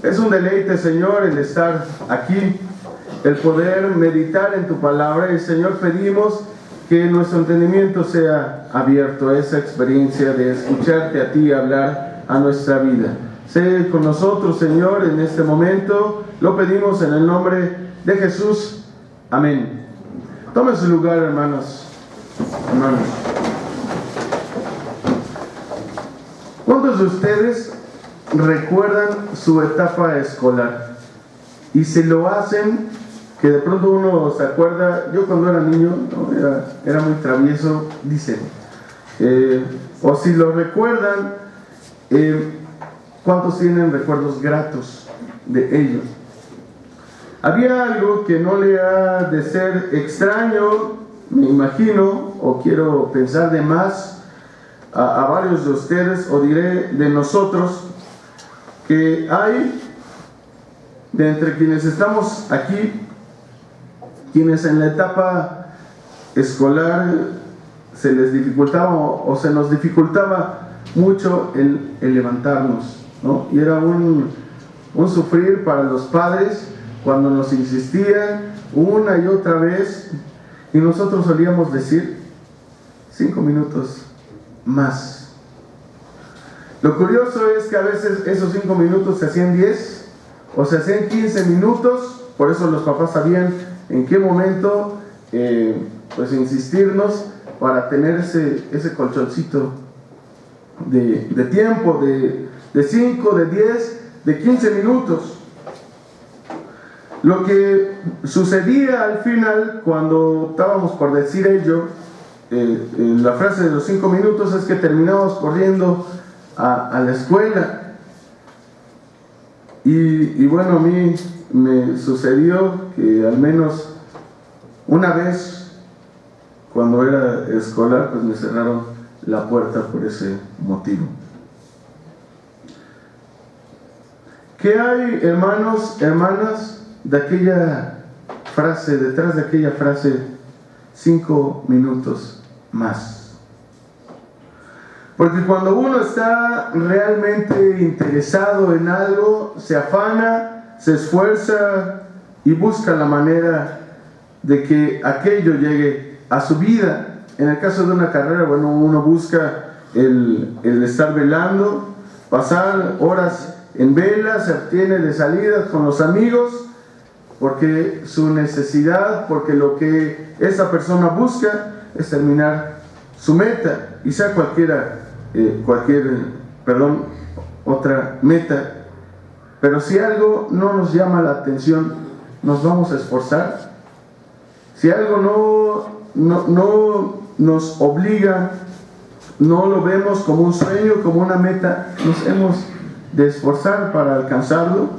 Es un deleite, Señor, el estar aquí, el poder meditar en tu palabra. Y, Señor, pedimos que nuestro entendimiento sea abierto a esa experiencia de escucharte a ti hablar a nuestra vida. Sé con nosotros, Señor, en este momento. Lo pedimos en el nombre de Jesús. Amén. Tomen su lugar, hermanos. ¿Cuántos de ustedes recuerdan su etapa escolar? Y si lo hacen, que de pronto uno se acuerda, yo cuando era niño, ¿no? era muy travieso, dicen, o si lo recuerdan, ¿cuántos tienen recuerdos gratos de ellos? Había algo que no le ha de ser extraño, me imagino, o quiero pensar de más, a varios de ustedes, o diré de nosotros, que hay de entre quienes estamos aquí, quienes en la etapa escolar se les dificultaba o se nos dificultaba mucho el levantarnos, ¿no? Y era un sufrir para los padres cuando nos insistían una y otra vez, y nosotros solíamos decir 5 minutos más. Lo curioso es que a veces esos 5 minutos se hacían 10 o se hacían 15 minutos, por eso los papás sabían en qué momento pues insistirnos para tener ese colchoncito de tiempo, de 5, de 10, de 15 minutos. Lo que sucedía al final, cuando estábamos por decir ello, la frase de los 5 minutos, es que terminábamos corriendo a la escuela. Y bueno, a mí me sucedió que al menos una vez, cuando era escolar, pues me cerraron la puerta por ese motivo. ¿Qué hay, hermanos, hermanas, de aquella frase, detrás de aquella frase, 5 minutos más? Porque cuando uno está realmente interesado en algo, se afana, se esfuerza y busca la manera de que aquello llegue a su vida. En el caso de una carrera, bueno, uno busca el estar velando, pasar horas en vela, se obtiene de salidas con los amigos, porque su necesidad, porque lo que esa persona busca es terminar su meta, y sea otra meta. Pero si algo no nos llama la atención, nos vamos a esforzar. Si algo no nos obliga, no lo vemos como un sueño, como una meta, nos hemos de esforzar para alcanzarlo.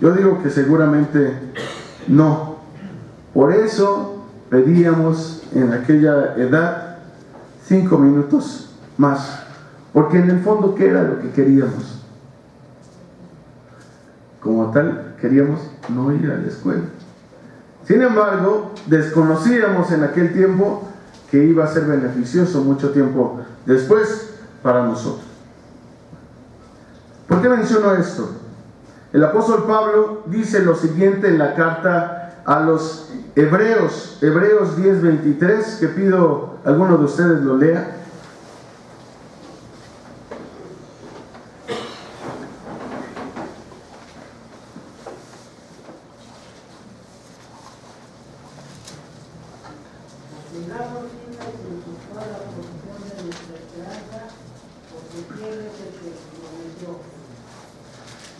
Yo digo que seguramente no. Por eso pedíamos en aquella edad 5 minutos más, porque en el fondo, ¿qué era lo que queríamos? Como tal, queríamos no ir a la escuela. Sin embargo, desconocíamos en aquel tiempo que iba a ser beneficioso mucho tiempo después para nosotros. ¿Por qué menciono esto? El apóstol Pablo dice lo siguiente en la carta a los Hebreos, Hebreos 10:23, que pido a alguno de ustedes lo lea.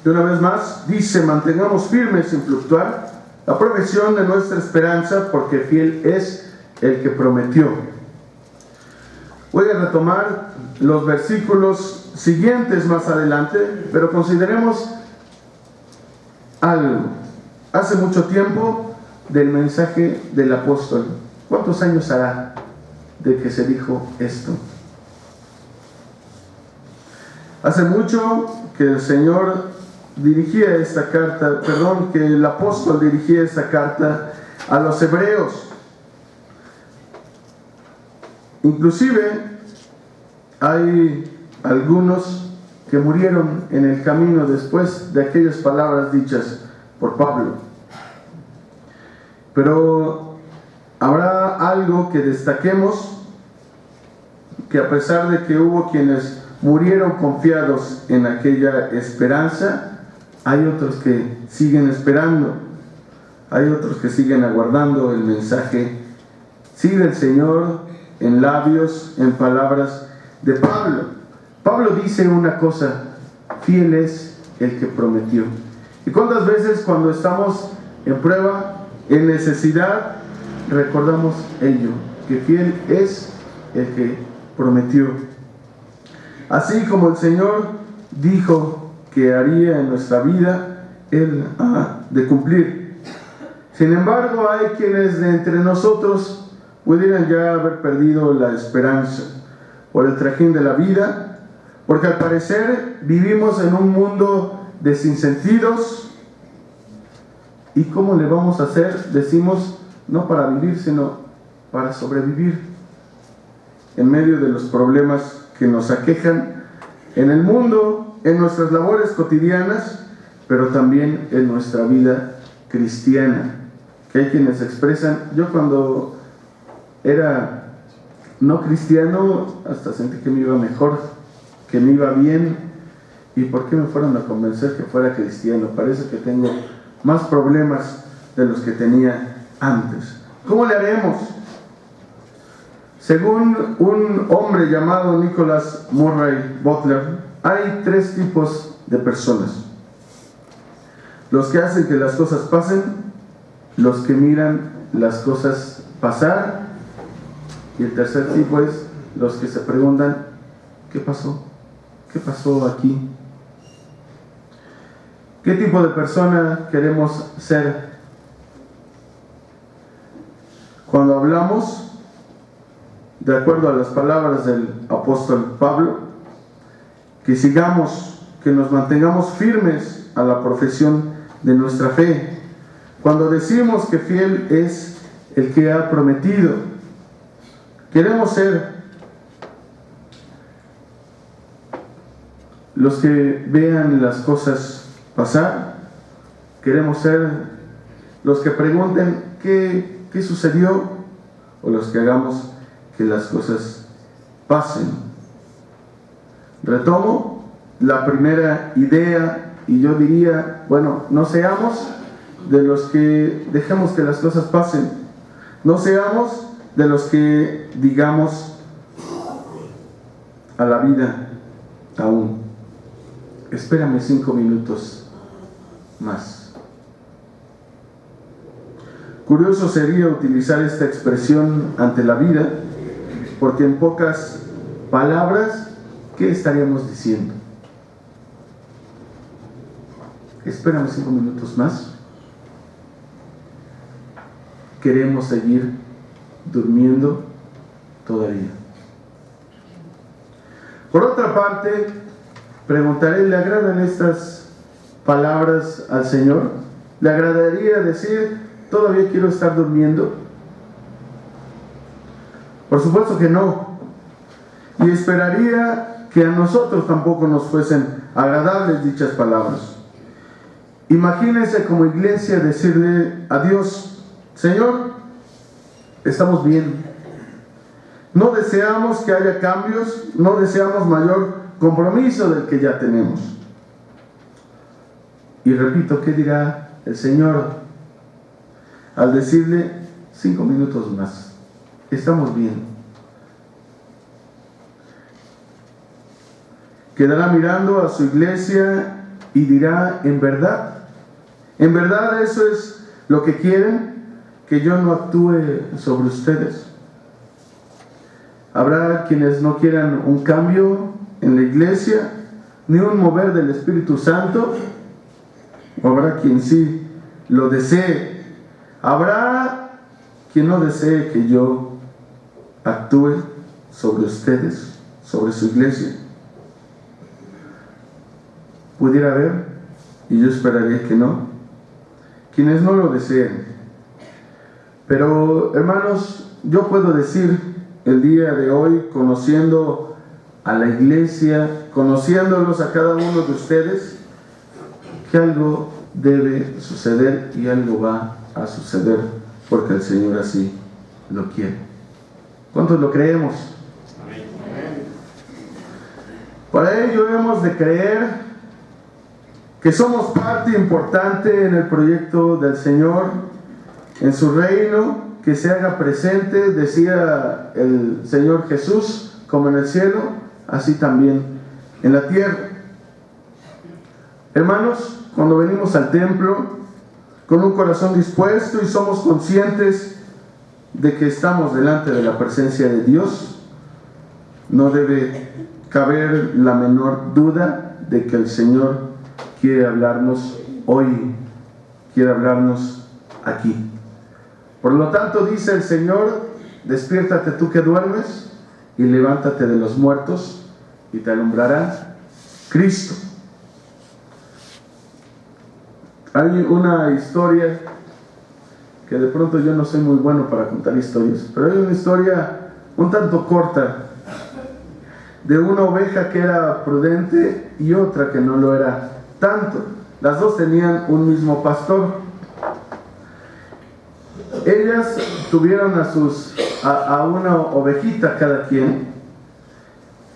Y una vez más, dice: mantengamos firmes sin fluctuar la profesión de nuestra esperanza, porque fiel es el que prometió. Voy a retomar los versículos siguientes más adelante, pero consideremos algo. Hace mucho tiempo del mensaje del apóstol. ¿Cuántos años hará de que se dijo esto? Hace mucho que el Señor dirigía esta carta, que el apóstol dirigía esta carta a los hebreos. Inclusive hay algunos que murieron en el camino después de aquellas palabras dichas por Pablo. Pero habrá algo que destaquemos, que a pesar de que hubo quienes murieron confiados en aquella esperanza, hay otros que siguen esperando, hay otros que siguen aguardando el mensaje, sí, del Señor, en labios, en palabras de Pablo. Pablo dice una cosa: fiel es el que prometió. ¿Y cuántas veces cuando estamos en prueba, en necesidad, recordamos ello, que fiel es el que prometió? Así como el Señor dijo que haría en nuestra vida, Él ha de cumplir. Sin embargo, hay quienes de entre nosotros pudieran ya haber perdido la esperanza por el trajín de la vida, porque al parecer vivimos en un mundo de sinsentidos. ¿Y cómo le vamos a hacer? Decimos, no para vivir, sino para sobrevivir en medio de los problemas que nos aquejan en el mundo, en nuestras labores cotidianas, pero también en nuestra vida cristiana. Que hay quienes expresan: yo cuando era no cristiano hasta sentí que me iba mejor, que me iba bien, ¿y por qué me fueron a convencer que fuera cristiano? Parece que tengo más problemas de los que tenía antes. ¿Cómo le haremos? Según un hombre llamado Nicholas Murray Butler, hay 3 tipos de personas: los que hacen que las cosas pasen, los que miran las cosas pasar, y el tercer tipo es los que se preguntan: ¿qué pasó? ¿Qué pasó aquí? ¿Qué tipo de persona queremos ser? Cuando hablamos, de acuerdo a las palabras del apóstol Pablo, que sigamos, que nos mantengamos firmes a la profesión de nuestra fe. Cuando decimos que fiel es el que ha prometido, queremos ser los que vean las cosas pasar, queremos ser los que pregunten qué sucedió, o los que hagamos que las cosas pasen. Retomo la primera idea y yo diría, bueno, no seamos de los que dejemos que las cosas pasen, no seamos de los que digamos a la vida aún: espérame 5 minutos más. Curioso sería utilizar esta expresión ante la vida, porque en pocas palabras, ¿qué estaríamos diciendo? Espérame 5 minutos más. Queremos seguir durmiendo todavía. Por otra parte, preguntaré: ¿le agradan estas palabras al Señor? ¿Le agradaría decir: todavía quiero estar durmiendo? Por supuesto que no. Y esperaría que a nosotros tampoco nos fuesen agradables dichas palabras. Imagínense como iglesia decirle a Dios: Señor, estamos bien. No deseamos que haya cambios, no deseamos mayor compromiso del que ya tenemos. Y repito, ¿qué dirá el Señor al decirle 5 minutos más? Estamos bien. Quedará mirando a su iglesia y dirá: ¿en verdad eso es lo que quieren? ¿Que yo no actúe sobre ustedes? Habrá quienes no quieran un cambio en la iglesia, ni un mover del Espíritu Santo. Habrá quien sí lo desee. Habrá quien no desee que yo actúe sobre ustedes, sobre su iglesia. Pudiera haber, y yo esperaría que no, quienes no lo deseen. Pero, hermanos, yo puedo decir el día de hoy, conociendo a la iglesia, conociéndolos a cada uno de ustedes, que algo debe suceder y algo va a suceder porque el Señor así lo quiere. ¿Cuántos lo creemos? Para ello hemos de creer que somos parte importante en el proyecto del Señor, en su reino, que se haga presente, decía el Señor Jesús, como en el cielo, así también en la tierra. Hermanos, cuando venimos al templo con un corazón dispuesto y somos conscientes de que estamos delante de la presencia de Dios, no debe caber la menor duda de que el Señor quiere hablarnos hoy, quiere hablarnos aquí. Por lo tanto, dice el Señor: despiértate tú que duermes y levántate de los muertos y te alumbrará Cristo. Hay una historia que de pronto yo no soy muy bueno para contar historias, pero hay una historia un tanto corta de una oveja que era prudente y otra que no lo era tanto. Las dos tenían un mismo pastor. Ellas tuvieron a una ovejita cada quien,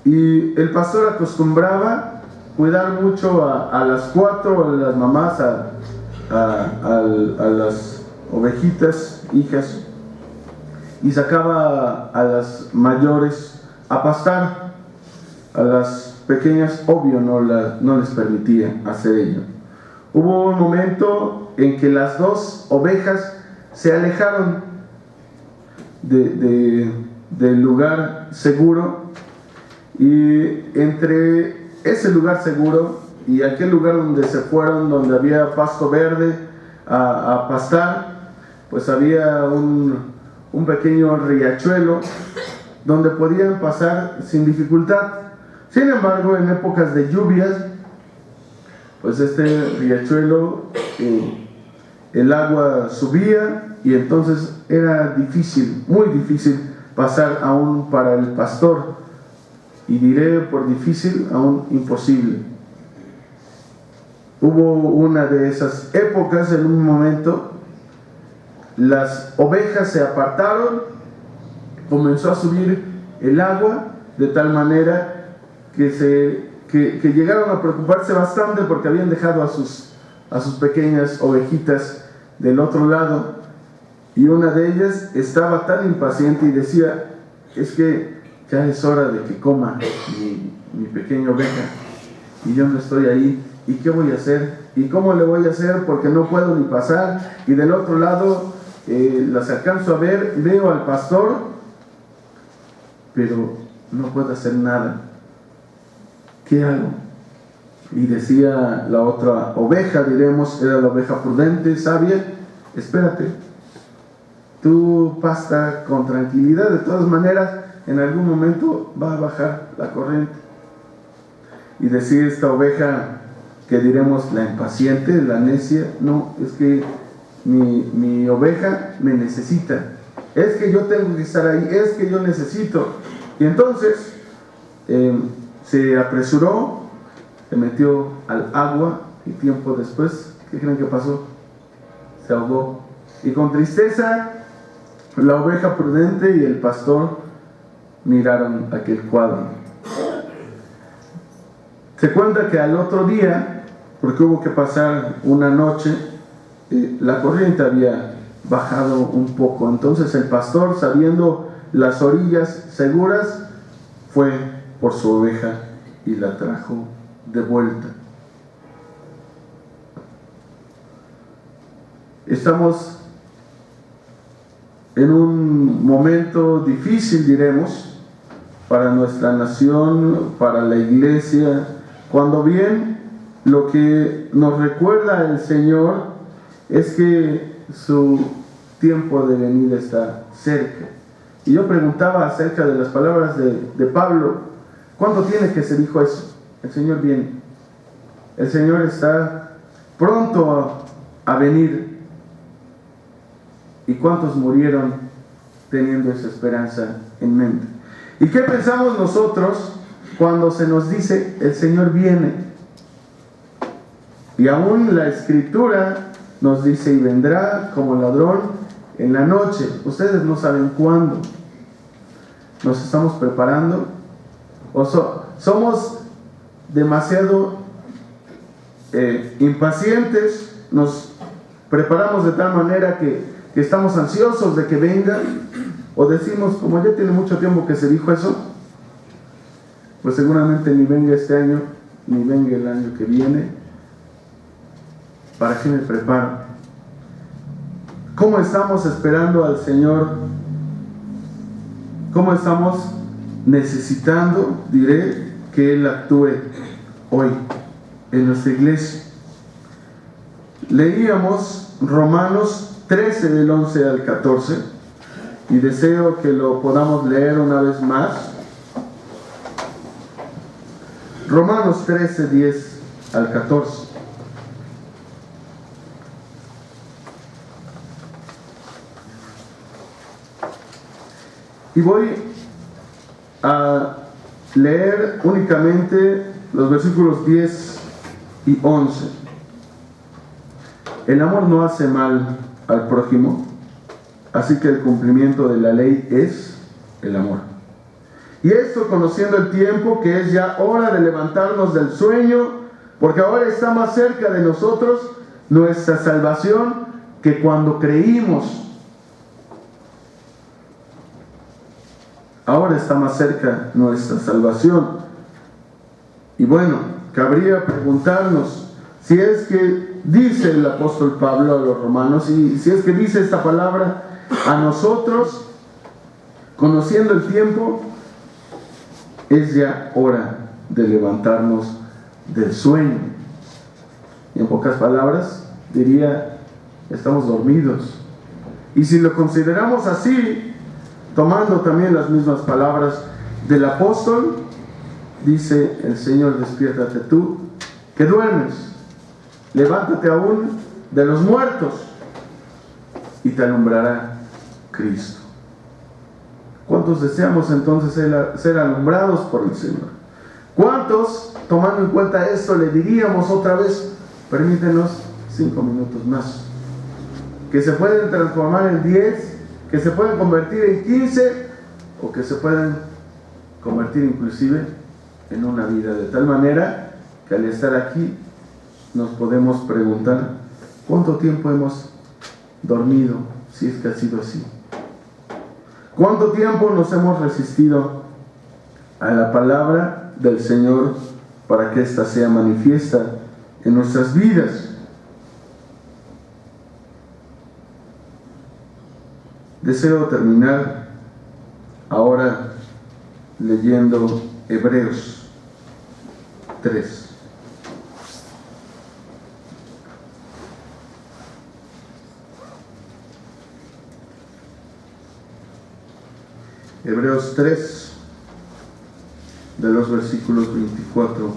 y el pastor acostumbraba cuidar mucho a las cuatro, a las mamás, a las ovejitas, hijas, y sacaba a las mayores a pastar. A las pequeñas, obvio, no les permitía hacer ello. Hubo un momento en que las dos ovejas se alejaron del lugar seguro, y entre ese lugar seguro y aquel lugar donde se fueron, donde había pasto verde a pastar, pues había un pequeño riachuelo donde podían pasar sin dificultad. Sin embargo, en épocas de lluvias, pues este riachuelo, el agua subía, y entonces era difícil, muy difícil pasar aún para el pastor, y diré por difícil, aún imposible. Hubo una de esas épocas, en un momento, las ovejas se apartaron, comenzó a subir el agua de tal manera que llegaron a preocuparse bastante porque habían dejado a sus pequeñas ovejitas del otro lado, y una de ellas estaba tan impaciente y decía: es que ya es hora de que coma mi pequeña oveja, y yo no estoy ahí, ¿y qué voy a hacer? ¿Y cómo le voy a hacer? Porque no puedo ni pasar, y del otro lado las alcanzo a ver, veo al pastor, pero no puedo hacer nada. ¿Qué hago? Y decía la otra oveja, diremos, era la oveja prudente, sabia: espérate, tú pasta con tranquilidad, de todas maneras en algún momento va a bajar la corriente. Y decía esta oveja, que diremos la impaciente, la necia: no, es que mi oveja me necesita, es que yo tengo que estar ahí, es que yo necesito. Y entonces se apresuró, se metió al agua, y tiempo después, ¿qué creen que pasó? Se ahogó. Y con tristeza, la oveja prudente y el pastor miraron aquel cuadro. Se cuenta que al otro día, porque hubo que pasar una noche, la corriente había bajado un poco. Entonces el pastor, sabiendo las orillas seguras, fue por su oveja y la trajo de vuelta. Estamos en un momento difícil, diremos, para nuestra nación, para la iglesia, cuando bien lo que nos recuerda el Señor es que su tiempo de venida está cerca. Y yo preguntaba acerca de las palabras de Pablo: ¿cuándo tiene que ser dijo eso? El Señor viene. El Señor está pronto a venir. ¿Y cuántos murieron teniendo esa esperanza en mente? ¿Y qué pensamos nosotros cuando se nos dice el Señor viene. Y aún la Escritura nos dice, y vendrá como ladrón en la noche. Ustedes no saben cuándo. ¿Nos estamos preparando? ¿O somos demasiado impacientes? ¿Nos preparamos de tal manera que estamos ansiosos de que venga? ¿O decimos, como ya tiene mucho tiempo que se dijo eso, pues seguramente ni venga este año, ni venga el año que viene? ¿Para qué me preparo? ¿Cómo estamos esperando al Señor? ¿Cómo estamos necesitando, diré, que Él actúe hoy en nuestra iglesia? Leíamos Romanos 13 del 11 al 14 y deseo que lo podamos leer una vez más. Romanos 13, 10 al 14. Y voy a leer únicamente los versículos 10 y 11. El amor no hace mal al prójimo, así que el cumplimiento de la ley es el amor. Y esto conociendo el tiempo, que es ya hora de levantarnos del sueño, porque ahora está más cerca de nosotros nuestra salvación que cuando creímos. Ahora está más cerca nuestra salvación. Y bueno, cabría preguntarnos si es que dice el apóstol Pablo a los romanos, y si es que dice esta palabra a nosotros, conociendo el tiempo, es ya hora de levantarnos del sueño. Y en pocas palabras, diría, estamos dormidos. Y si lo consideramos así, tomando también las mismas palabras del apóstol, dice el Señor, despiértate tú, que duermes, levántate aún de los muertos, y te alumbrará Cristo. ¿Cuántos deseamos entonces ser alumbrados por el Señor? ¿Cuántos, tomando en cuenta esto, le diríamos otra vez, permítenos 5 minutos más, que se pueden transformar en 10, que se pueden convertir en 15, o que se pueden convertir inclusive en una vida, de tal manera que al estar aquí nos podemos preguntar cuánto tiempo hemos dormido, si es que ha sido así. ¿Cuánto tiempo nos hemos resistido a la palabra del Señor para que ésta sea manifiesta en nuestras vidas? Deseo terminar ahora leyendo Hebreos 3. Hebreos 3, de los versículos 24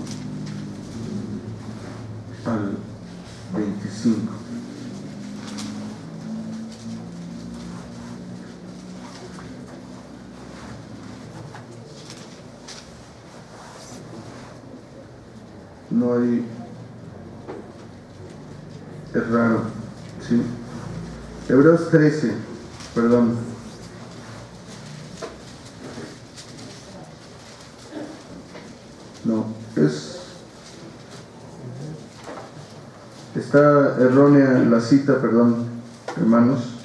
al 25. No hay, es raro, ¿sí? Hebreos 13, perdón. No, está errónea la cita, perdón, hermanos.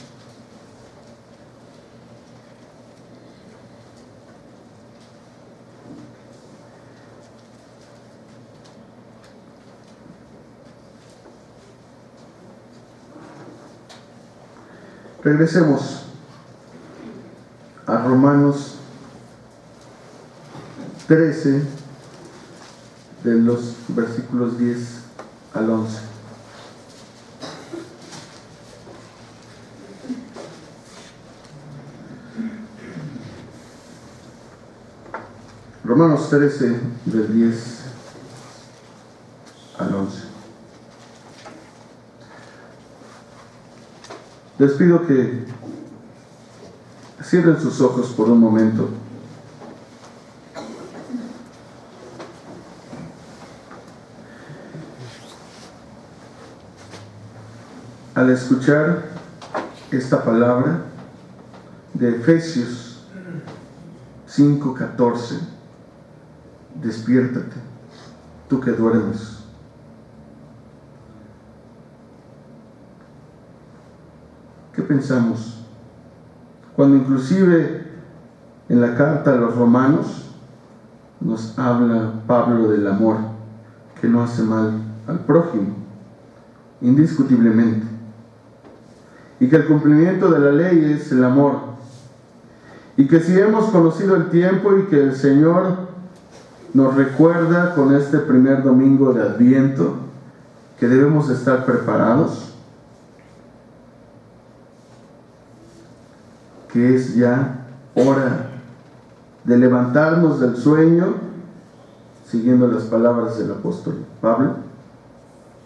Regresemos a Romanos 13, de los versículos 10 al 11. Romanos 13, del 10 al 11. Les pido que cierren sus ojos por un momento al escuchar esta palabra de Efesios 5:14, despiértate, tú que duermes. ¿Qué pensamos? Cuando inclusive en la carta a los romanos nos habla Pablo del amor, que no hace mal al prójimo, indiscutiblemente, y que el cumplimiento de la ley es el amor, y que si hemos conocido el tiempo y que el Señor nos recuerda con este primer domingo de Adviento que debemos estar preparados, que es ya hora de levantarnos del sueño, siguiendo las palabras del apóstol Pablo,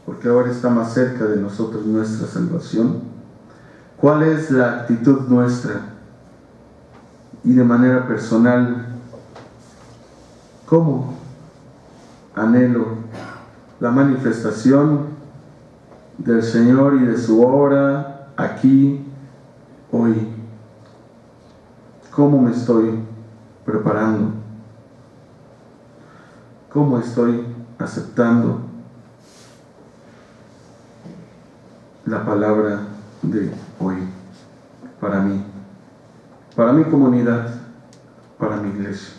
porque ahora está más cerca de nosotros nuestra salvación. ¿Cuál es la actitud nuestra? Y de manera personal, ¿cómo anhelo la manifestación del Señor y de su obra aquí, hoy? ¿Cómo me estoy preparando? ¿Cómo estoy aceptando la palabra de hoy para mí, para mi comunidad, para mi iglesia?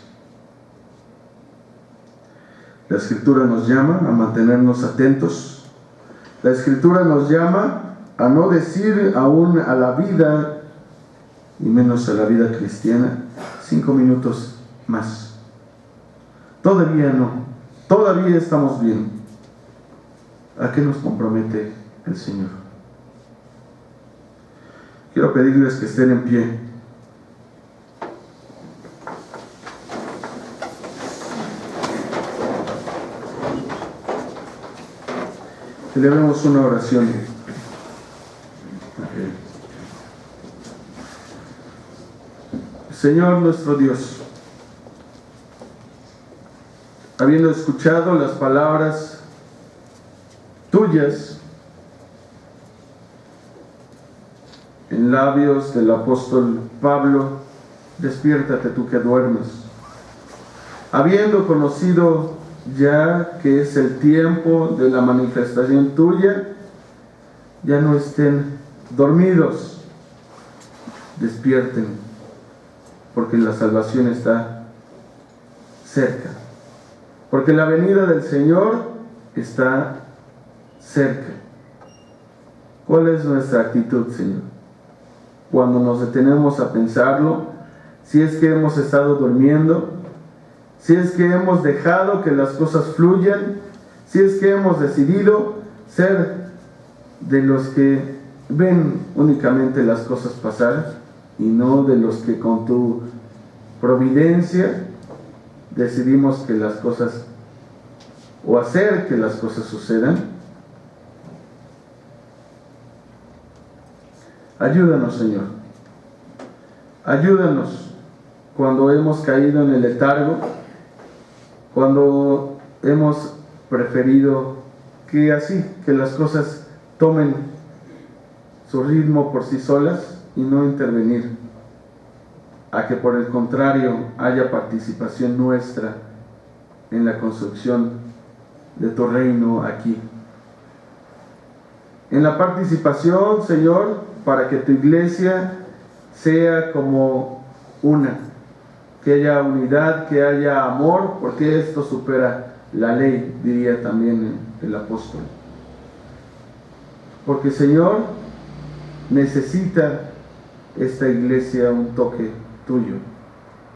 La Escritura nos llama a mantenernos atentos. La Escritura nos llama a no decir aún a la vida, y menos a la vida cristiana, 5 minutos más. Todavía no, todavía estamos bien. ¿A qué nos compromete el Señor? Quiero pedirles que estén en pie. Elevemos una oración. Señor nuestro Dios, habiendo escuchado las palabras tuyas en labios del apóstol Pablo, despiértate tú que duermes, habiendo conocido ya que es el tiempo de la manifestación tuya, ya no estén dormidos, despierten, porque la salvación está cerca, porque la venida del Señor está cerca. ¿Cuál es nuestra actitud, Señor? Cuando nos detenemos a pensarlo, si es que hemos estado durmiendo, si es que hemos dejado que las cosas fluyan, si es que hemos decidido ser de los que ven únicamente las cosas pasar y no de los que con tu providencia decidimos que las cosas, o hacer que las cosas sucedan. Ayúdanos, Señor. Ayúdanos cuando hemos caído en el letargo, cuando hemos preferido que las cosas tomen su ritmo por sí solas y no intervenir, a que por el contrario haya participación nuestra en la construcción de tu reino aquí. En la participación, Señor, para que tu iglesia sea como una, que haya unidad, que haya amor, porque esto supera la ley, diría también el apóstol. Porque, Señor, necesita esta iglesia un toque tuyo.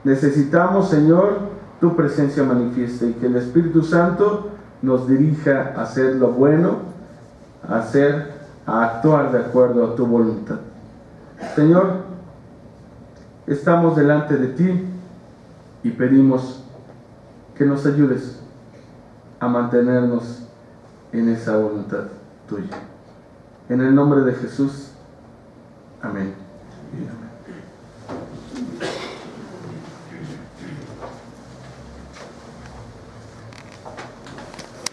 Necesitamos, Señor, tu presencia manifiesta y que el Espíritu Santo nos dirija a hacer lo bueno, a actuar de acuerdo a tu voluntad. Señor, estamos delante de ti y pedimos que nos ayudes a mantenernos en esa voluntad tuya. En el nombre de Jesús. Amén.